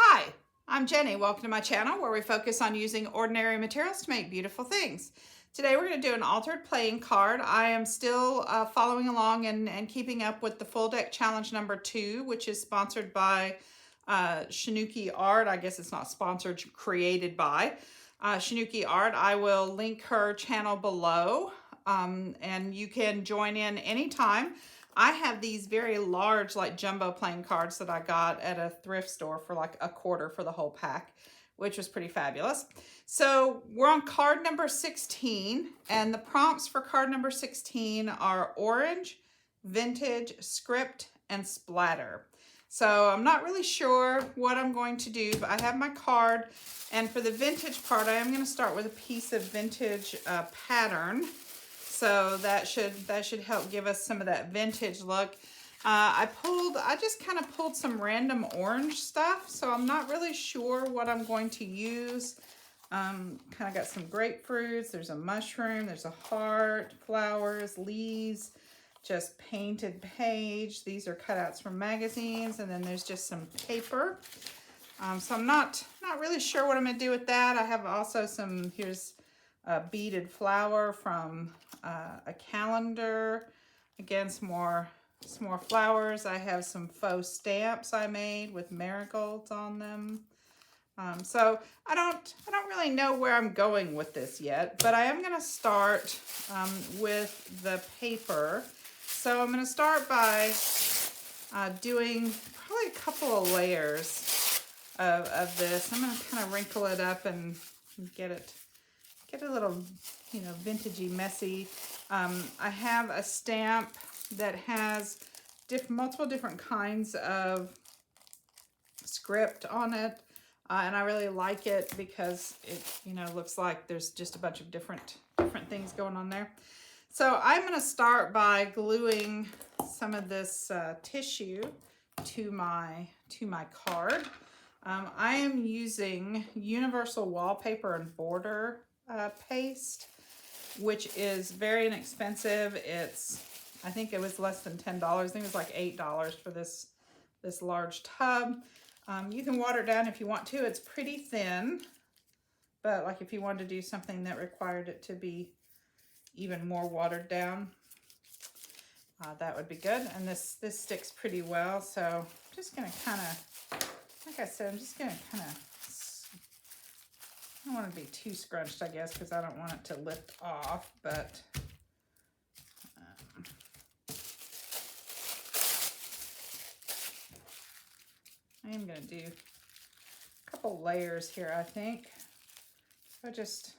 Hi, I'm Jenny. Welcome to my channel where we focus on using ordinary materials to make beautiful things. Today we're going to do an altered playing card. I am still following along and keeping up with the full deck challenge number 2, which is sponsored by Shinuki Art. I guess it's not sponsored, created by Shinuki Art. I will link her channel below and you can join in anytime. I have these very large, like jumbo playing cards that I got at a thrift store for like $1/4 for the whole pack, which was pretty fabulous. So we're on card number 16, and the prompts for card number 16 are orange, vintage, script, and splatter. So I'm not really sure what I'm going to do, but I have my card. And for the vintage part, I am going to start with a piece of vintage pattern. So that should help give us some of that vintage look. I just kind of pulled some random orange stuff, so I'm not really sure what I'm going to use. Kind of got some grapefruits, there's a mushroom, there's a heart, flowers, leaves, just painted page. These are cutouts from magazines, and then there's just some paper. So I'm not really sure what I'm going to do with that. I have also here's a beaded flower from a calendar. Again, some more flowers. I have some faux stamps I made with marigolds on them. So I don't really know where I'm going with this yet, but I am going to start with the paper. So I'm going to start by doing probably a couple of layers of this. I'm going to kind of wrinkle it up and get a little, vintagey, messy. I have a stamp that has multiple different kinds of script on it. And I really like it because it, looks like there's just a bunch of different things going on there. So I'm going to start by gluing some of this tissue to my card. I am using Universal Wallpaper and Border paste, which is very inexpensive. I think it was less than $10. I think it was like $8 for this large tub. You can water it down if you want to. It's pretty thin, but like if you wanted to do something that required it to be even more watered down, that would be good. And this sticks pretty well. So I'm just going to kind of, like I said, I'm just going to kind of, I don't want to be too scrunched, I guess, because I don't want it to lift off, but I am going to do a couple layers here, I think. So I just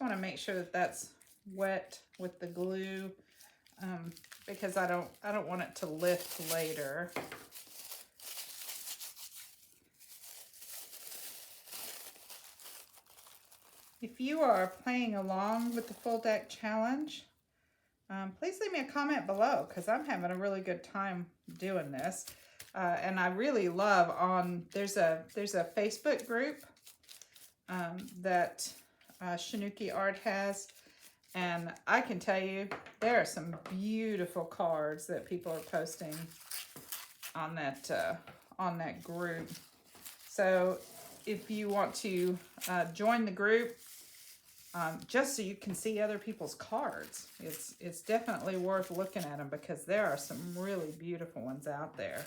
want to make sure that that's wet with the glue, because I don't want it to lift later. If you are playing along with the full deck challenge, please leave me a comment below, because I'm having a really good time doing this. And I really love there's a Facebook group that Shinuki Art has, and I can tell you there are some beautiful cards that people are posting on that group. So if you want to join the group, just so you can see other people's cards, it's definitely worth looking at them, because there are some really beautiful ones out there.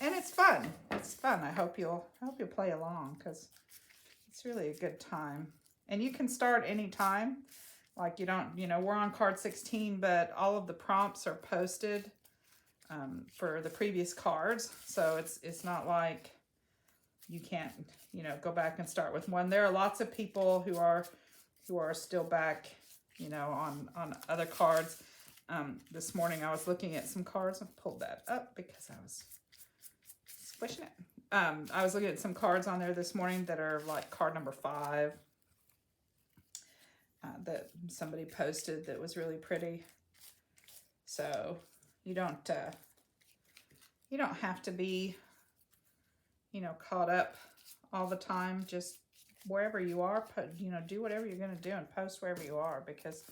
And it's fun. It's fun. I hope you'll play along, because it's really a good time. And you can start anytime. Like we're on card 16, but all of the prompts are posted for the previous cards. So it's not like you can't, go back and start with one. There are lots of people who are still back, on other cards. This morning I was looking at some cards. I pulled that up because I was squishing it. I was looking at some cards on there this morning that are like card number 5 that somebody posted that was really pretty. So you don't have to be, caught up all the time. Just wherever you are, do whatever you're going to do and post wherever you are, because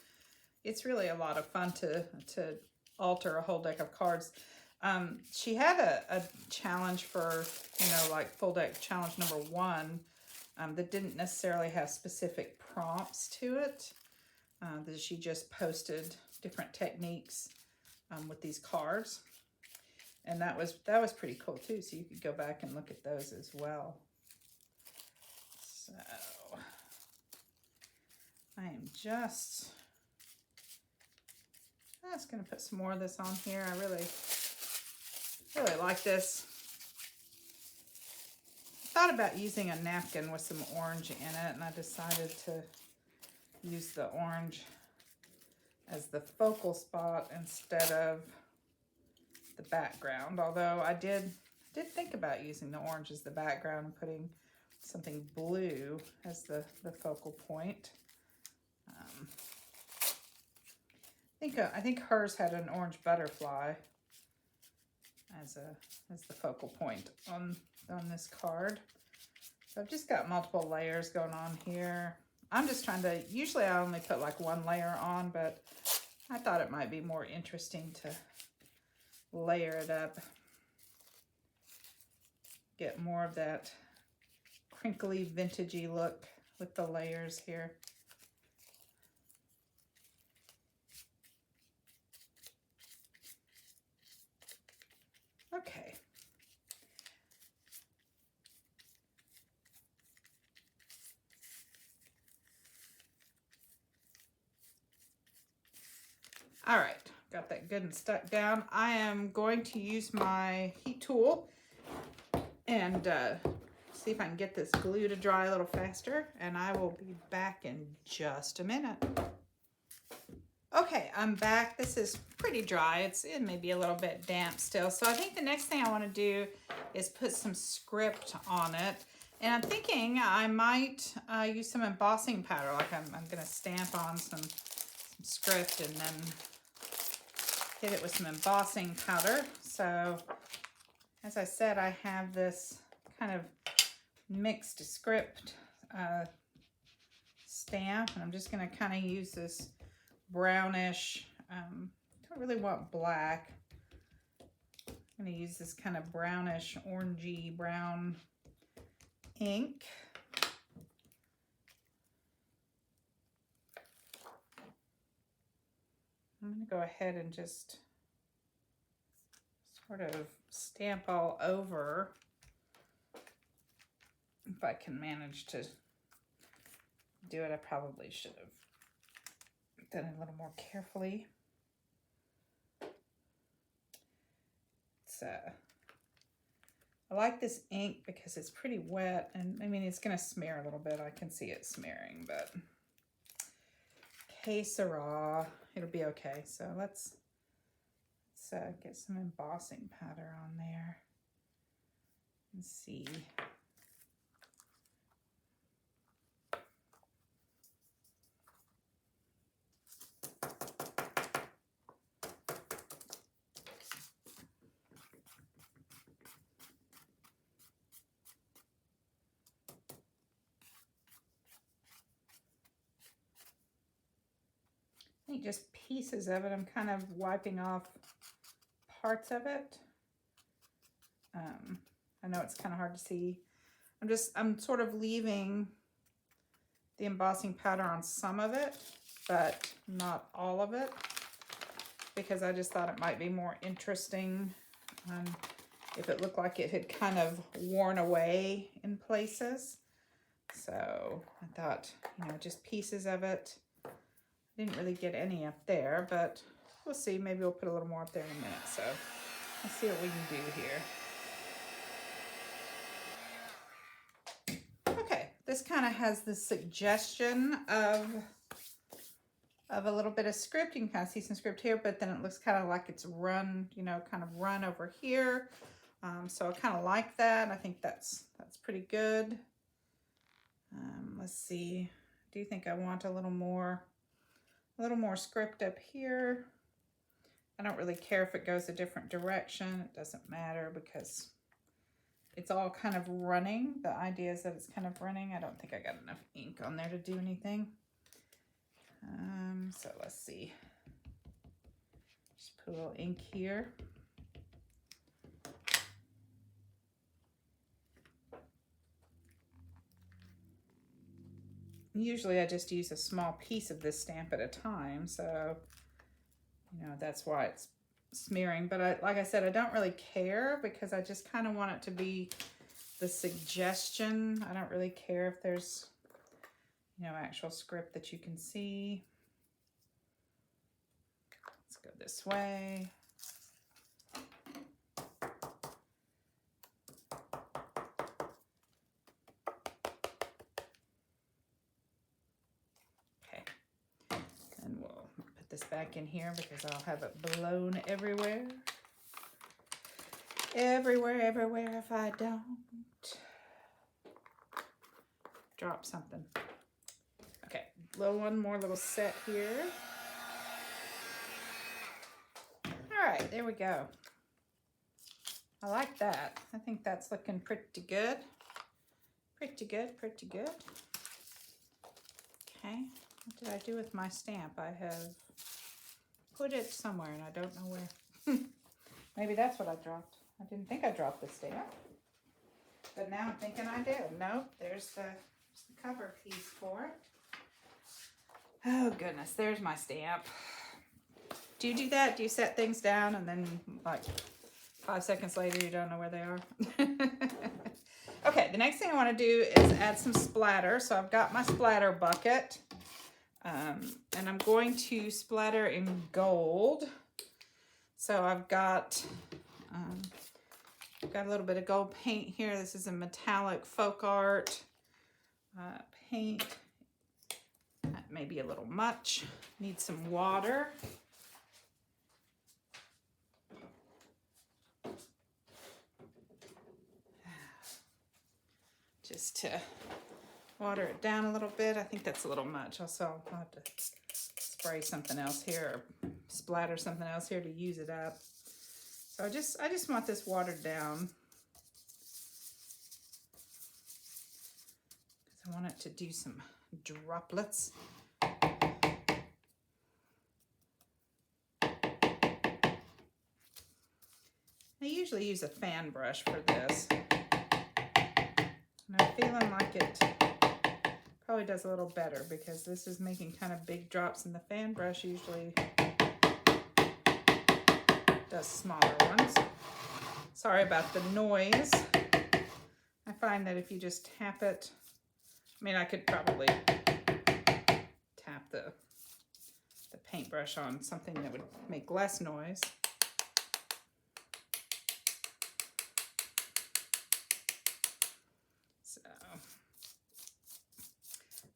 it's really a lot of fun to alter a whole deck of cards. She had a challenge for, you know, like Full Deck Challenge #1 that didn't necessarily have specific prompts to it. That she just posted different techniques with these cards. And that was pretty cool too. So you could go back and look at those as well. So I am just going to put some more of this on here. I really like this. I thought about using a napkin with some orange in it, and I decided to use the orange as the focal spot instead of the background. Although I did think about using the orange as the background and putting something blue as the focal point. I think hers had an orange butterfly as the focal point on this card. So I've just got multiple layers going on here. I'm just trying to, usually I only put like one layer on, but I thought it might be more interesting to layer it up. Get more of that crinkly, vintagey look with the layers here. Okay. All right, got that good and stuck down. I am going to use my heat tool and see if I can get this glue to dry a little faster, and I will be back in just a minute. Okay, I'm back. This is pretty dry. It may be a little bit damp still. So I think the next thing I want to do is put some script on it. And I'm thinking I might use some embossing powder. Like I'm going to stamp on some script and then hit it with some embossing powder. So as I said, I have this kind of mixed script stamp. And I'm just going to kind of use this brownish, don't really want black. I'm going to use this kind of brownish, orangey brown ink. I'm going to go ahead and just sort of stamp all over. If I can manage to do it, I probably should have done it a little more carefully. I like this ink because it's pretty wet, and I mean it's gonna smear a little bit. I can see it smearing, but que sera, it'll be okay. So let's get some embossing powder on there and see. I think just pieces of it. I'm kind of wiping off parts of it. I know it's kind of hard to see. I'm sort of leaving the embossing powder on some of it, but not all of it, because I just thought it might be more interesting if it looked like it had kind of worn away in places. So I thought, you know, just pieces of it. Didn't really get any up there, but we'll see. Maybe we'll put a little more up there in a minute. So let's see what we can do here. Okay, this kind of has the suggestion of a little bit of script. You can kind of see some script here, but then it looks kind of like it's run, you know, kind of run over here. So I kind of like that. I think that's pretty good. Let's see. I do think I want a little more script up here. I don't really care if it goes a different direction. It doesn't matter because it's all kind of running. The idea is that it's kind of running. I don't think I got enough ink on there to do anything. So let's see. Just put a little ink here. usually I just use a small piece of this stamp at a time, so you know that's why it's smearing. But like I said, I don't really care because I just kind of want it to be the suggestion. I don't really care if there's, you know, actual script that you can see. Let's go this way. Okay, and we'll put this back in here because I'll have it blown everywhere. Everywhere if I don't drop something. Okay, one more little set here. All right, there we go. I like that. I think that's looking pretty good. Pretty good. Okay, what did I do with my stamp? I have put it somewhere and I don't know where. Maybe that's what I dropped. I didn't think I dropped the stamp, but now I'm thinking I did. Nope, there's the cover piece for it. Oh goodness, there's my stamp. Do you do that? Do you set things down and then like 5 seconds later you don't know where they are? Okay, the next thing I want to do is add some splatter. So I've got my splatter bucket, and I'm going to splatter in gold. So I've got a little bit of gold paint here. This is a metallic folk art paint. That may be a little much. Need some water. Just to water it down a little bit. I think that's a little much. Also, I'll have to spray something else here or splatter something else here to use it up. So I just want this watered down because I want it to do some droplets. I usually use a fan brush for this. And I'm feeling like it probably does a little better because this is making kind of big drops, and the fan brush usually does smaller ones. Sorry about the noise. I find that if you just tap it, I mean, I could probably tap the paintbrush on something that would make less noise.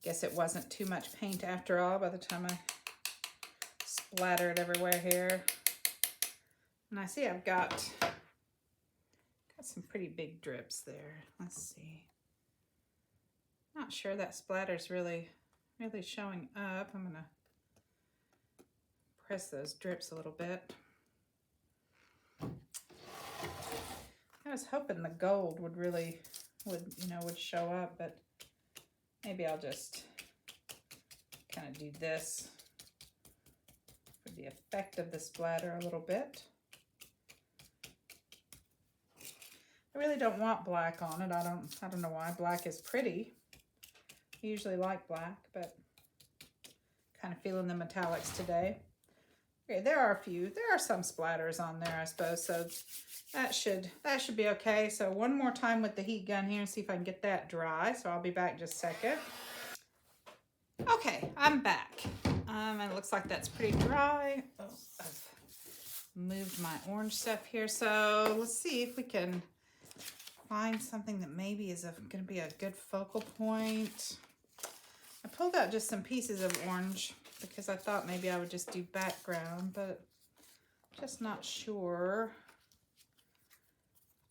Guess it wasn't too much paint after all by the time I splattered everywhere here. And I see I've got some pretty big drips there. Let's see. Not sure that splatter's really showing up. I'm gonna press those drips a little bit. I was hoping the gold would show up, but maybe I'll just kind of do this for the effect of the splatter a little bit. I really don't want black on it. I don't know why. Black is pretty. I usually like black, but kind of feeling the metallics today. Okay, there are some splatters on there, I suppose, so that should be okay. So one more time with the heat gun here and see if I can get that dry. So I'll be back in just a second. Okay, I'm back. And it looks like that's pretty dry. Oh, I've moved my orange stuff here. So let's see if we can find something that maybe is going to be a good focal point. I pulled out just some pieces of orange because I thought maybe I would just do background, but just not sure.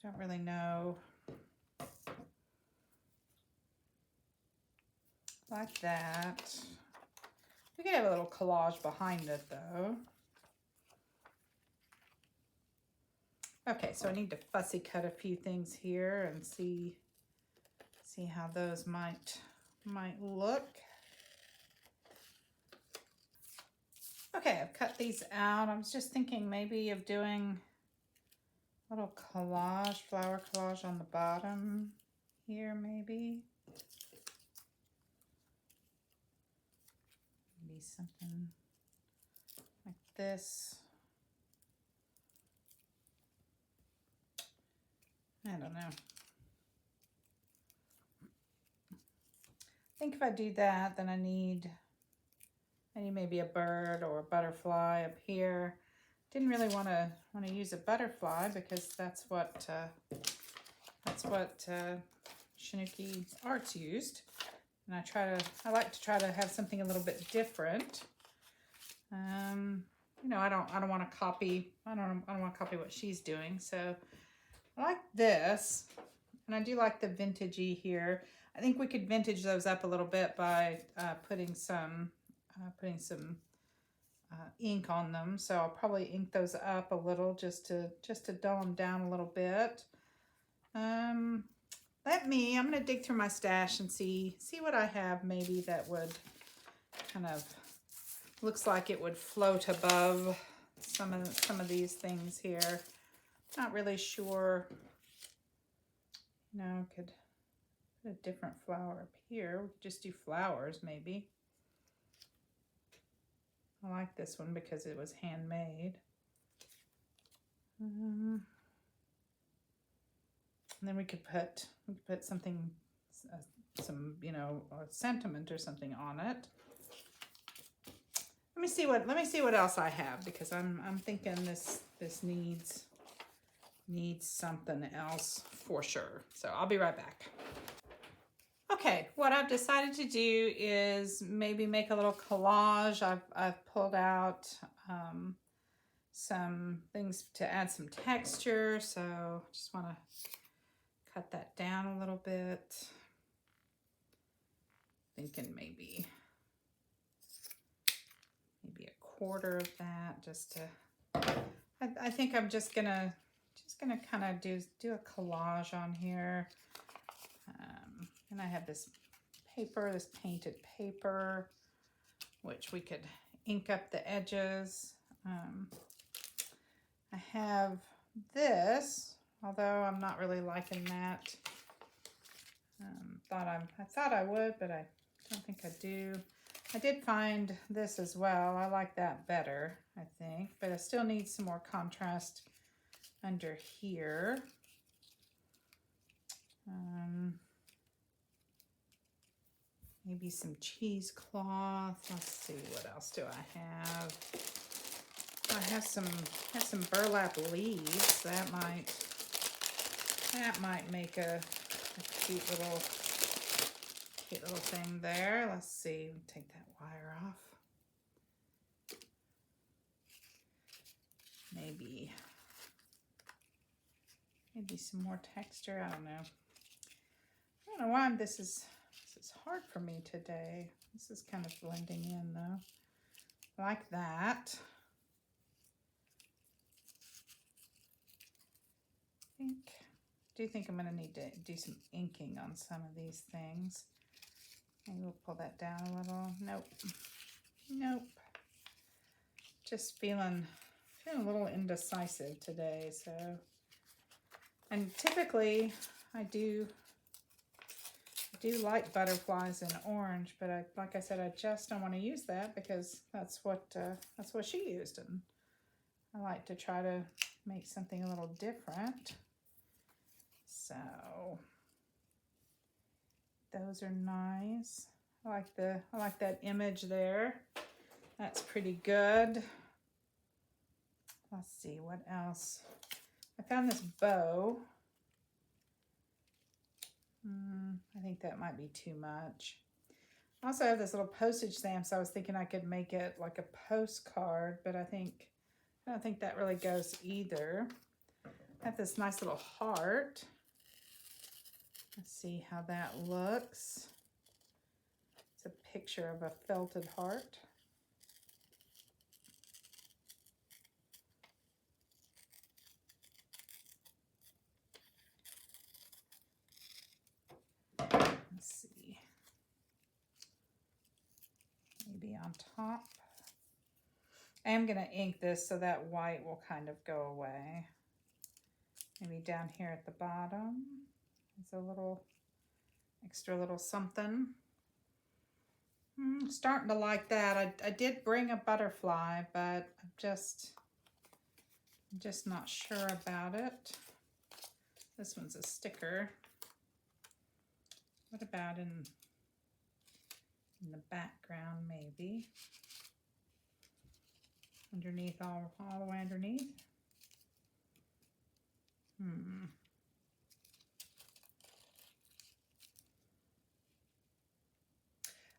Don't really know. Like that. We could have a little collage behind it though. Okay, so I need to fussy cut a few things here and see how those might look. Okay, I've cut these out. I was just thinking maybe of doing a little collage, flower collage on the bottom here maybe. maybe something like this. I don't know. I think if I do that, then I need maybe a bird or a butterfly up here. Didn't really want to use a butterfly because that's what Shinuki Arts used, and I like to try to have something a little bit different. You know, I don't want to copy. I don't want to copy what she's doing. So I like this, and I do like the vintagey here. I think we could vintage those up a little bit by putting some ink on them. So I'll probably ink those up a little just to dull them down a little bit. I'm going to dig through my stash and see what I have maybe that would kind of looks like it would float above some of these things here. Not really sure. You know, could put a different flower up here. We could just do flowers maybe. I like this one because it was handmade. And then we could put something, some, you know, a sentiment or something on it. Let me see what else I have, because I'm thinking this needs something else for sure. So I'll be right back. Okay, what I've decided to do is maybe make a little collage. I've pulled out some things to add some texture, so just want to cut that down a little bit. Thinking maybe a quarter of that, just to. I think I'm just gonna kind of do a collage on here. And I have this paper, this painted paper, which we could ink up the edges. I have this, although I'm not really liking that. I thought I would, but I don't think I do. I did find this as well. I like that better, I think, but I still need some more contrast under here. Maybe some cheesecloth. Let's see, what else do I have? I have some burlap leaves. That might make a cute little thing there. Let's see. Take that wire off. Maybe some more texture. I don't know. I don't know why this is hard for me today. This is kind of blending in though. Like that. I do think I'm going to need to do some inking on some of these things. Maybe we'll pull that down a little. Nope. Just feeling a little indecisive today. So, and typically I do like butterflies in orange, but like I said, I just don't want to use that because that's what she used, and I like to try to make something a little different. So those are nice. I like that image there. That's pretty good. Let's see what else. I found this bow. I think that might be too much. I also have this little postage stamp, so I was thinking I could make it like a postcard, but I don't think that really goes either. I have this nice little heart. Let's see how that looks. It's a picture of a felted heart. Let's see. Maybe on top. I am going to ink this so that white will kind of go away. Maybe down here at the bottom. It's a little extra little something. Starting to like that. I did bring a butterfly, but I'm just not sure about it. This one's a sticker. What about in the background, maybe? Underneath, all the way underneath?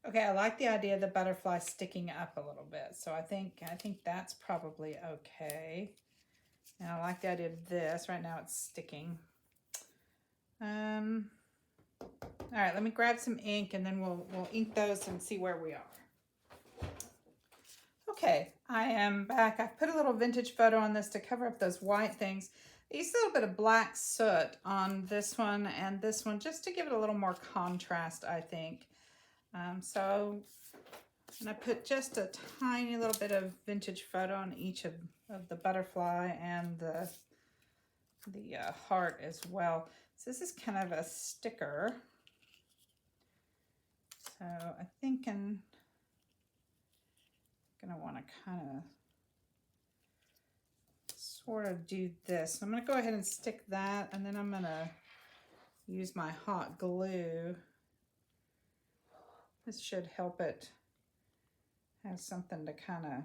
Okay, I like the idea of the butterfly sticking up a little bit. So I think that's probably okay. And I like the idea of this. Right now it's sticking. All right, let me grab some ink and then we'll ink those and see where we are. Okay, I am back. I put a little vintage photo on this to cover up those white things. I used a little bit of black soot on this one and this one just to give it a little more contrast, I think. So I'm going to put just a tiny little bit of vintage photo on each of the butterfly and the heart as well. So this is kind of a sticker. So I think I'm going to want to kind of sort of do this. I'm going to go ahead and stick that, and then I'm going to use my hot glue. This should help it have something to kind of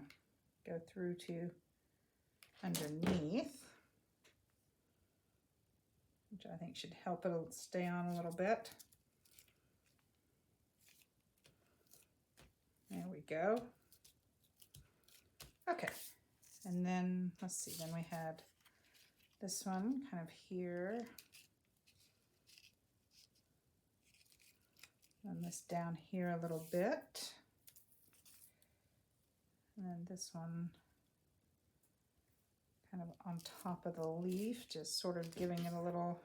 go through to underneath, which I think should help it stay on a little bit. There we go. Okay, and then let's see, then we had this one kind of here. And this down here a little bit. And then this one kind of on top of the leaf, just sort of giving it a little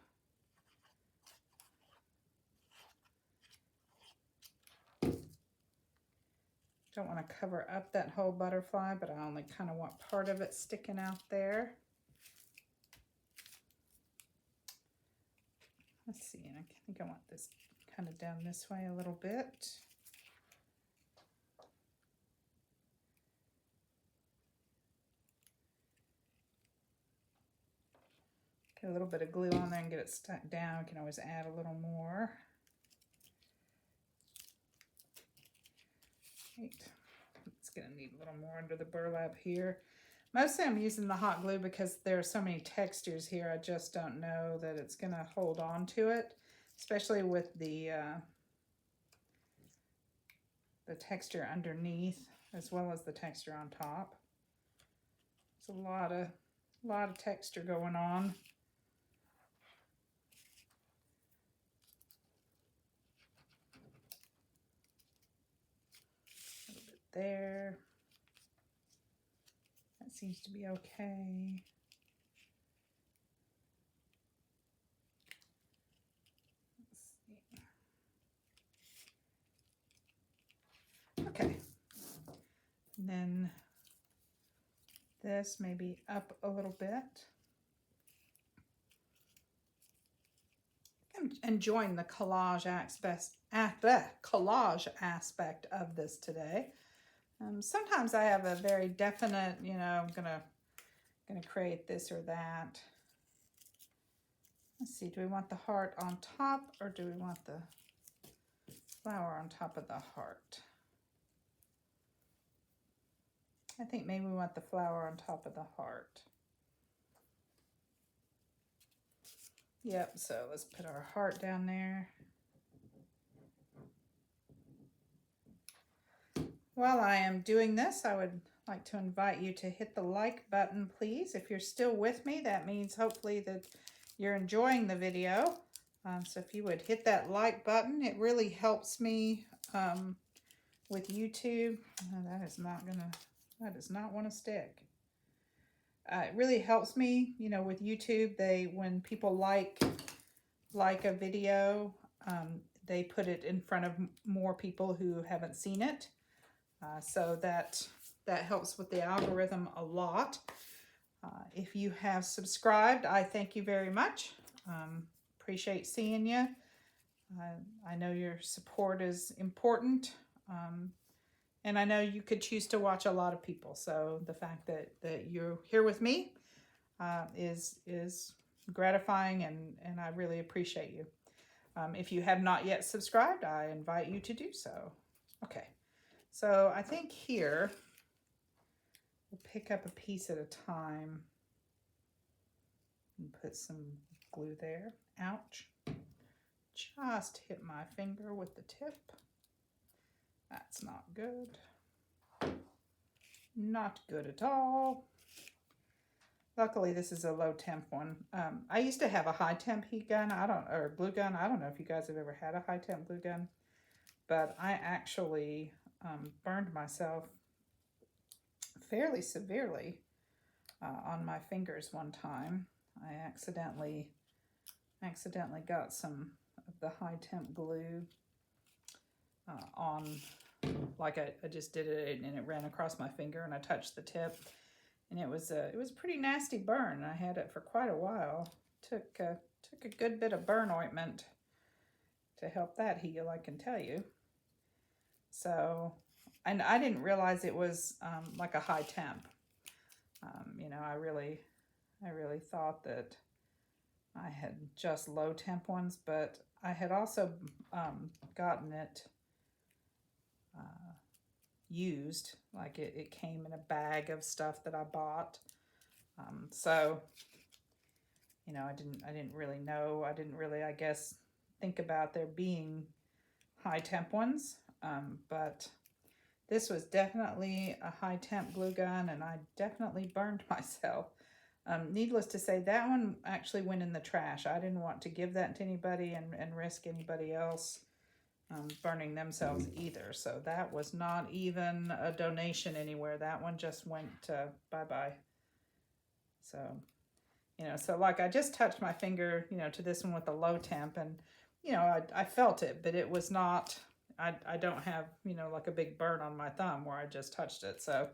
don't want to cover up that whole butterfly, but I only kind of want part of it sticking out there. Let's see, and I think I want this kind of down this way a little bit. Get a little bit of glue on there and get it stuck down. We can always add a little more. Right. It's going to need a little more under the burlap here. Mostly I'm using the hot glue because there are so many textures here. I just don't know that it's going to hold on to it, especially with the texture underneath as well as the texture on top. There's a lot of texture going on. A little bit there. That seems to be okay. Okay, and then this maybe up a little bit. I'm enjoying the collage aspect of this today. Sometimes I have a very definite, you know, I'm gonna create this or that. Let's see, do we want the heart on top or do we want the flower on top of the heart? I think maybe we want the flower on top of the heart. Yep, so let's put our heart down there. While I am doing this, I would like to invite you to hit the like button, please. If you're still with me, that means hopefully that you're enjoying the video. So if you would hit that like button, it really helps me with YouTube. That does not want to stick. It really helps me, you know, with YouTube. When people like a video, they put it in front of more people who haven't seen it. So that helps with the algorithm a lot. If you have subscribed, I thank you very much. Appreciate seeing you. I know your support is important. And I know you could choose to watch a lot of people. So the fact that you're here with me is gratifying, and I really appreciate you. If you have not yet subscribed, I invite you to do so. Okay, so I think here we'll pick up a piece at a time and put some glue there. Ouch. Just hit my finger with the tip. That's not good. Not good at all. Luckily, this is a low temp one. I used to have a high temp heat gun, or glue gun. I don't know if you guys have ever had a high temp glue gun, but I actually burned myself fairly severely on my fingers one time. I accidentally got some of the high temp glue on, like I just did it and it ran across my finger and I touched the tip, and it was a pretty nasty burn. I had it for quite a while. Took a good bit of burn ointment to help that heal, I can tell you. So, and I didn't realize it was like a high temp. You know, I really thought that I had just low temp ones, but I had also gotten it used. Like it came in a bag of stuff that I bought. So, you know, I didn't really know. I didn't really, I guess, think about there being high temp ones. But this was definitely a high temp glue gun, and I definitely burned myself. Needless to say, that one actually went in the trash. I didn't want to give that to anybody and risk anybody else burning themselves either. So that was not even a donation anywhere. That one just went bye-bye. So, you know, so like I just touched my finger, you know, to this one with a low temp, and, you know, I felt it, but it was not, I don't have, you know, like a big burn on my thumb where I just touched it. So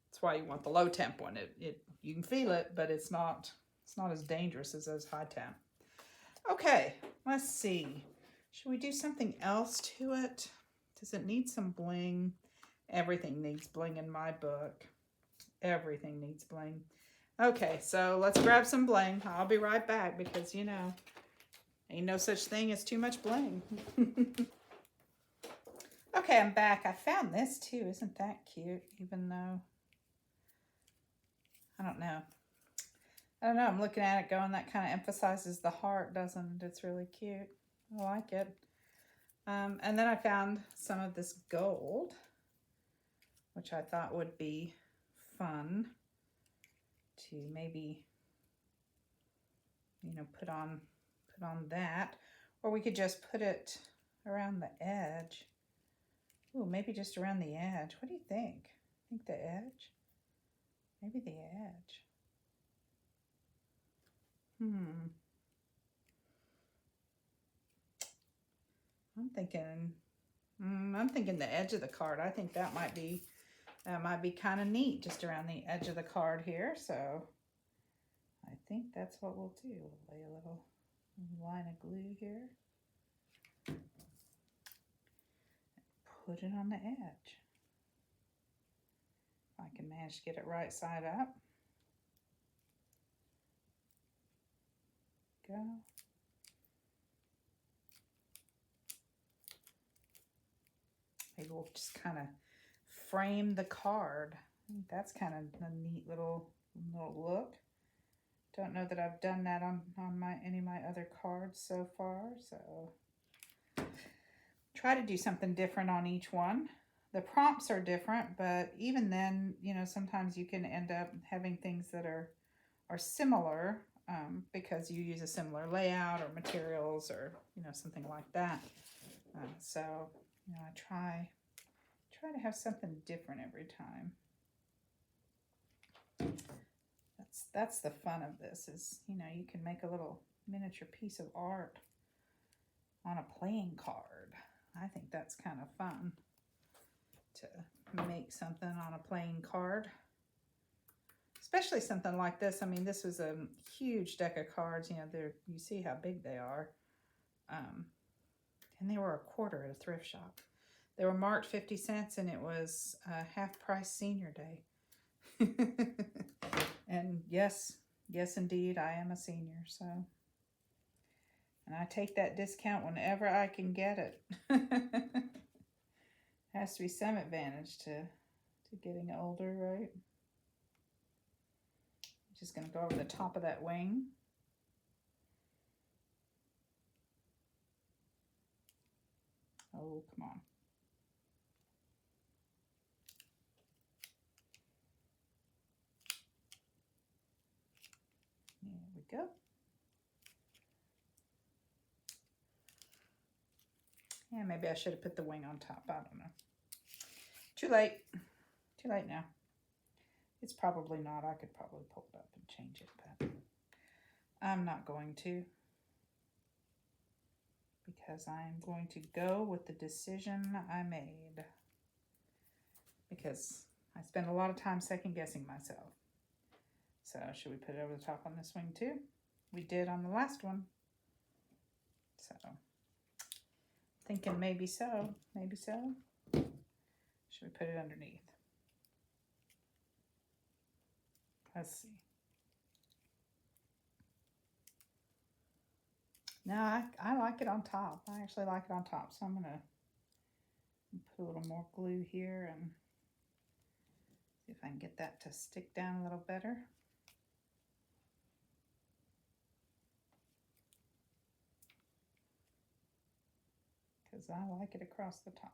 that's why you want the low temp one. You can feel it, but it's not as dangerous as those high temp. Okay, let's see. Should we do something else to it? Does it need some bling? Everything needs bling in my book. Everything needs bling. Okay, so let's grab some bling. I'll be right back because, you know, ain't no such thing as too much bling. Okay, I'm back. I found this too. Isn't that cute? Even though, I don't know. I'm looking at it going, that kind of emphasizes the heart, doesn't it? It's really cute. I like it. And then I found some of this gold, which I thought would be fun to maybe, you know, put on that. Or we could just put it around the edge. Ooh, maybe just around the edge. What do you think? Think the edge? Maybe the edge. I'm thinking the edge of the card. I think that might be kind of neat, just around the edge of the card here. So I think that's what we'll do. We'll lay a little line of glue here. Put it on the edge. If I can manage to get it right side up. Go. Maybe we'll just kind of frame the card. I think that's kind of a neat little look. Don't know that I've done that on any of my other cards so far, so try to do something different on each one. The prompts are different, but even then, you know, sometimes you can end up having things that are similar because you use a similar layout or materials or, you know, something like that. So, you know, I try to have something different every time. That's the fun of this, is, you know, you can make a little miniature piece of art on a playing card. I think that's kind of fun to make something on a playing card, especially something like this. I mean, this was a huge deck of cards. You know, you see how big they are, and they were $1 at a thrift shop. They were marked 50 cents and it was half price senior day. And yes, indeed, I am a senior, so. And I take that discount whenever I can get it. Has to be some advantage to getting older, right? Just gonna go over the top of that wing. Oh, come on. There we go. Yeah, maybe I should have put the wing on top. I don't know. Too late. Too late now. It's probably not. I could probably pull it up and change it, but I'm not going to, because I'm going to go with the decision I made, because I spend a lot of time second guessing myself. So should we put it over the top on this wing too? We did on the last one. So thinking maybe so, maybe so. Should we put it underneath? Let's see. No, I like it on top. I actually like it on top. So I'm gonna put a little more glue here and see if I can get that to stick down a little better. Because I like it across the top.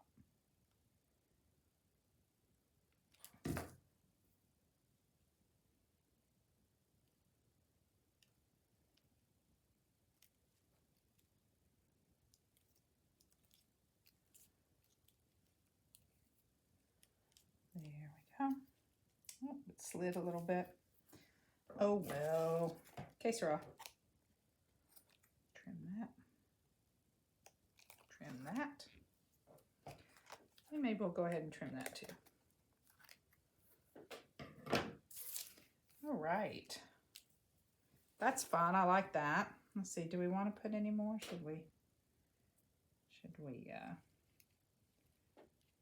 There we go. Oh, it slid a little bit. Oh well. Que sera. Trim that. Trim that. And maybe we'll go ahead and trim that too. All right. That's fun. I like that. Let's see. Do we want to put any more? Should we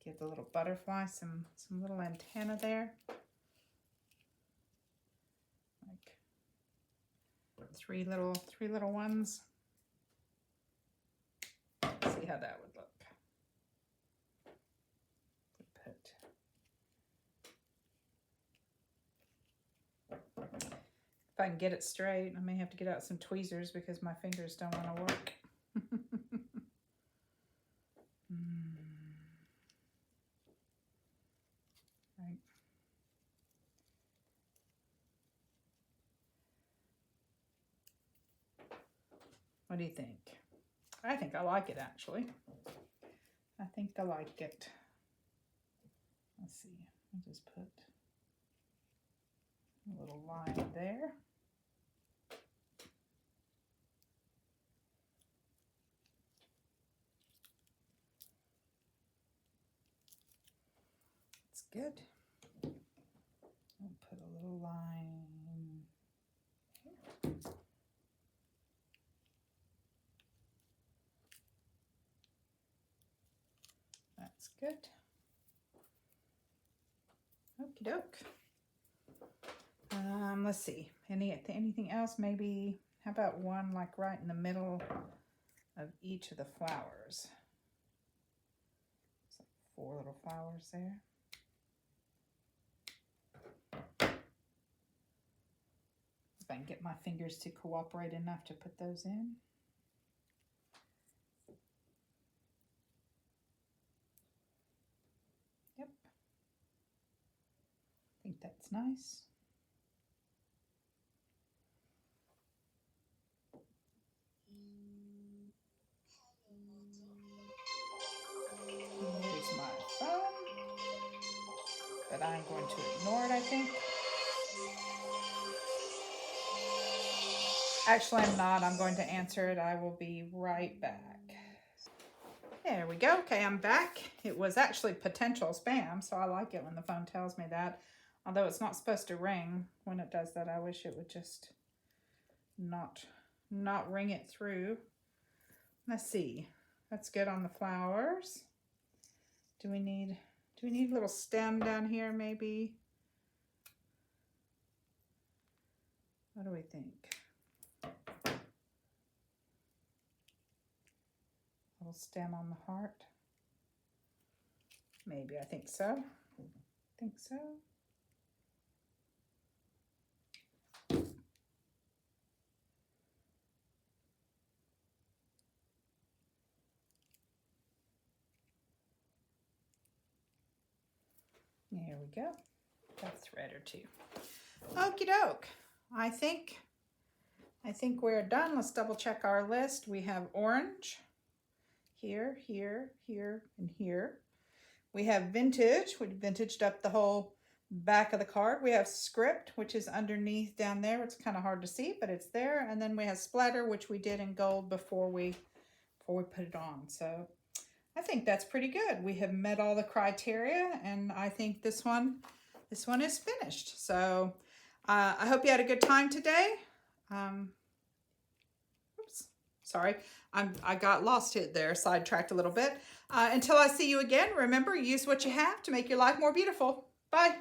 give the little butterfly some little antenna there? Like three little ones. Let's see how that would look. If I can get it straight, I may have to get out some tweezers because my fingers don't want to work. Right. What do you think? I think I like it, actually. I think I like it. Let's see. I'll just put a little line there. It's good. I'll put a little line here. That's good. Okie doke. Let's see. Anything else? Maybe, how about one like right in the middle of each of the flowers? So 4 little flowers there. If I can get my fingers to cooperate enough to put those in. Yep. I think that's nice. Here's my phone, but I'm going to ignore it, I think. Actually, I'm not. I'm going to answer it. I will be right back. There we go. Okay, I'm back. It was actually potential spam, so I like it when the phone tells me that. Although it's not supposed to ring when it does that. I wish it would just not ring it through. Let's see. That's good on the flowers. Do we need a little stem down here maybe? What do we think? Little stem on the heart. Maybe, I think so. Think so. There we go. Got a thread or two. Okie doke. I think we're done. Let's double check our list. We have orange here, here, here, and here. We have vintage. We vintaged up the whole back of the card. We have script, which is underneath down there. It's kind of hard to see, but it's there. And then we have splatter, which we did in gold before we put it on. So I think that's pretty good. We have met all the criteria, and I think this one is finished. So I hope you had a good time today. Oops, sorry, I got lost there, sidetracked a little bit. Until I see you again, remember, use what you have to make your life more beautiful. Bye.